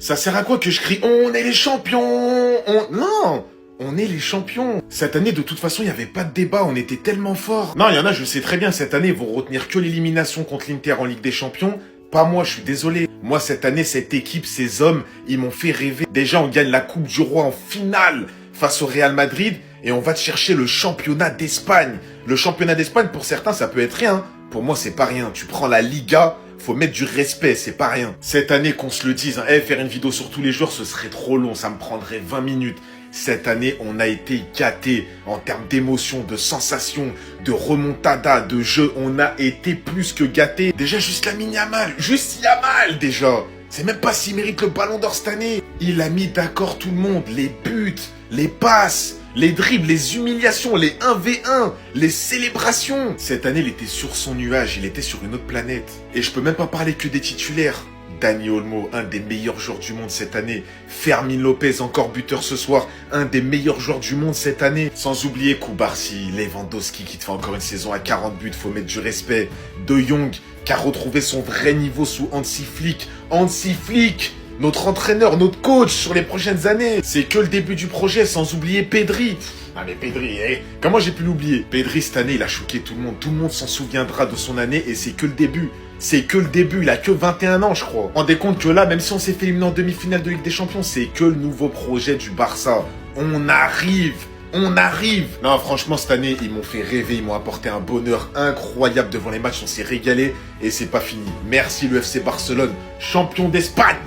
Ça sert à quoi que je crie « On est les champions » Non, on est les champions. Cette année, de toute façon, il n'y avait pas de débat, on était tellement forts. Non, il y en a, je sais très bien, cette année, ils vont retenir que l'élimination contre l'Inter en Ligue des Champions. Pas moi, je suis désolé. Moi, cette année, cette équipe, ces hommes, ils m'ont fait rêver. Déjà, on gagne la Coupe du Roi en finale face au Real Madrid et on va chercher le championnat d'Espagne. Le championnat d'Espagne, pour certains, ça peut être rien. Pour moi, c'est pas rien. Tu prends la Liga, faut mettre du respect, c'est pas rien. Cette année, qu'on se le dise, hein, faire une vidéo sur tous les joueurs, ce serait trop long, ça me prendrait 20 minutes. Cette année, on a été gâtés en termes d'émotion, de sensations, de remontada, de jeu. On a été plus que gâtés. Déjà, juste Lamine Yamal. Juste Yamal, déjà. C'est même pas s'il mérite le ballon d'or cette année. Il a mis d'accord tout le monde. Les buts, les passes, les dribbles, les humiliations, les 1v1, les célébrations. Cette année, il était sur son nuage. Il était sur une autre planète. Et je peux même pas parler que des titulaires. Dani Olmo, un des meilleurs joueurs du monde cette année. Fermin Lopez, encore buteur ce soir, un des meilleurs joueurs du monde cette année. Sans oublier Koubarsi, Lewandowski qui te fait encore une saison à 40 buts, faut mettre du respect. De Jong qui a retrouvé son vrai niveau sous Hansi Flick. Hansi Flick, notre entraîneur, notre coach sur les prochaines années. C'est que le début du projet, sans oublier Pedri. Ah mais Pedri, comment j'ai pu l'oublier? Pedri cette année, il a choqué tout le monde. Tout le monde s'en souviendra de son année et c'est que le début. C'est que le début, il a que 21 ans, je crois. Rendez compte que là, même si on s'est fait éliminer en demi-finale de Ligue des Champions, c'est que le nouveau projet du Barça. On arrive. Non, franchement, cette année, ils m'ont fait rêver, ils m'ont apporté un bonheur incroyable devant les matchs, on s'est régalé et c'est pas fini. Merci le FC Barcelone, champion d'Espagne.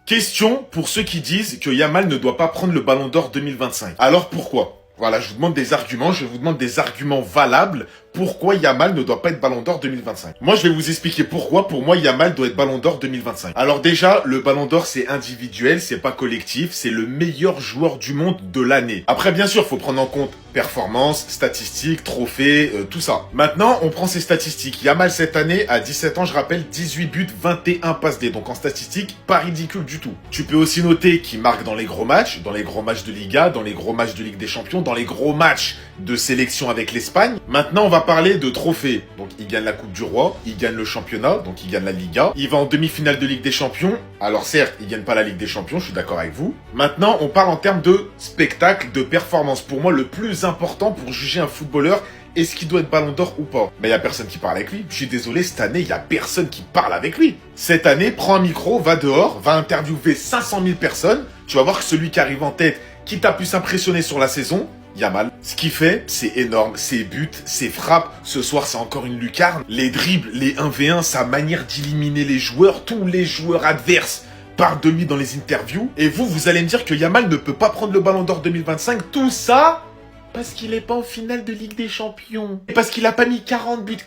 Question pour ceux qui disent que Yamal ne doit pas prendre le Ballon d'Or 2025. Alors pourquoi? Voilà, je vous demande des arguments, je vous demande des arguments valables. Pourquoi Yamal ne doit pas être Ballon d'Or 2025? Moi, je vais vous expliquer pourquoi, pour moi, Yamal doit être Ballon d'Or 2025. Alors déjà, le Ballon d'Or, c'est individuel, c'est pas collectif, c'est le meilleur joueur du monde de l'année. Après, bien sûr, faut prendre en compte performance, statistiques, trophées, tout ça. Maintenant, on prend ses statistiques. Yamal, cette année, à 17 ans, je rappelle, 18 buts, 21 passes D. Donc en statistique, pas ridicule du tout. Tu peux aussi noter qu'il marque dans les gros matchs de Liga, dans les gros matchs de Ligue des Champions, dans les gros matchs de sélection avec l'Espagne. Maintenant, on va parler de trophées. Donc, il gagne la Coupe du Roi, il gagne le championnat, donc il gagne la Liga. Il va en demi-finale de Ligue des Champions. Alors certes, il gagne pas la Ligue des Champions, je suis d'accord avec vous. Maintenant, on parle en termes de spectacle, de performance. Pour moi, le plus important pour juger un footballeur, est-ce qu'il doit être Ballon d'Or ou pas? Mais il y a personne qui parle avec lui. Je suis désolé, cette année, il y a personne qui parle avec lui. Cette année, prends un micro, va dehors, va interviewer 500 000 personnes. Tu vas voir que celui qui arrive en tête, qui t'a pu s'impressionner sur la saison, Yamal. Ce qu'il fait, c'est énorme. Ses buts, ses frappes. Ce soir, c'est encore une lucarne. Les dribbles, les 1v1, sa manière d'éliminer les joueurs, tous les joueurs adverses parlent de lui dans les interviews. Et vous allez me dire que Yamal ne peut pas prendre le Ballon d'Or 2025. Tout ça parce qu'il est pas en finale de Ligue des Champions. Et parce qu'il a pas mis 40 buts.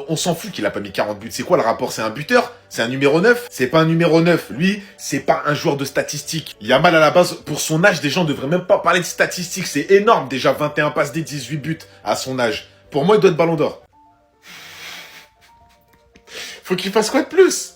On s'en fout qu'il a pas mis 40 buts. C'est quoi le rapport? C'est un buteur? C'est un numéro 9? C'est pas un numéro 9. Lui, c'est pas un joueur de statistiques. Yamal, à la base, pour son âge, des gens ne devraient même pas parler de statistiques. C'est énorme. Déjà 21 passes D, 18 buts à son âge. Pour moi, il doit être Ballon d'Or. Faut qu'il fasse quoi de plus?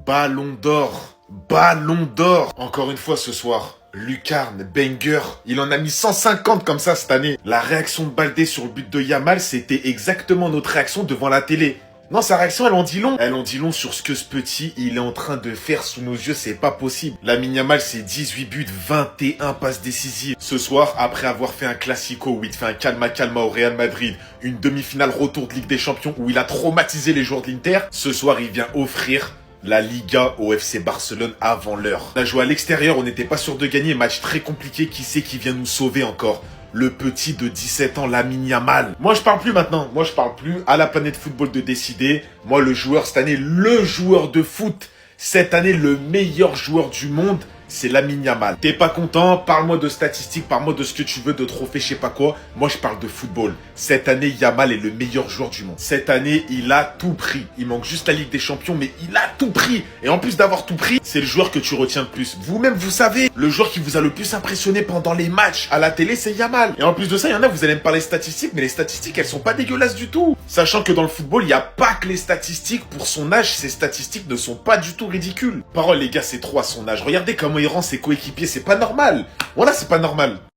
Ballon d'Or. Ballon d'Or. Encore une fois ce soir. Lucarne, banger, il en a mis 150 comme ça cette année. La réaction de Baldé sur le but de Yamal, c'était exactement notre réaction devant la télé. Non, sa réaction, elle en dit long. Elle en dit long sur ce que ce petit, il est en train de faire sous nos yeux, c'est pas possible. Lamine Yamal, c'est 18 buts, 21 passes décisives. Ce soir, après avoir fait un classico où il fait un calma au Real Madrid, une demi-finale retour de Ligue des Champions où il a traumatisé les joueurs de l'Inter, ce soir, il vient offrir la Liga au FC Barcelone avant l'heure. On a joué à l'extérieur, on n'était pas sûr de gagner, match très compliqué, qui sait qui vient nous sauver encore? Le petit de 17 ans, Lamine Yamal. Moi, je parle plus maintenant. Moi, je parle plus. À la planète football de décider. Moi, le joueur cette année, le joueur de foot, cette année, le meilleur joueur du monde, c'est Lamine Yamal. T'es pas content? Parle-moi de statistiques, parle-moi de ce que tu veux, de trophées, je sais pas quoi. Moi, je parle de football. Cette année, Yamal est le meilleur joueur du monde. Cette année, il a tout pris. Il manque juste la Ligue des Champions, mais il a tout pris. Et en plus d'avoir tout pris, c'est le joueur que tu retiens le plus. Vous-même, vous savez, le joueur qui vous a le plus impressionné pendant les matchs à la télé, c'est Yamal. Et en plus de ça, il y en a, vous allez me parler statistiques, mais les statistiques, elles sont pas dégueulasses du tout. Sachant que dans le football, il n'y a pas que les statistiques. Pour son âge, ces statistiques ne sont pas du tout ridicules. Parole, les gars, c'est trop à son âge. Regardez comment il rend ses coéquipiers, c'est pas normal. Voilà, c'est pas normal.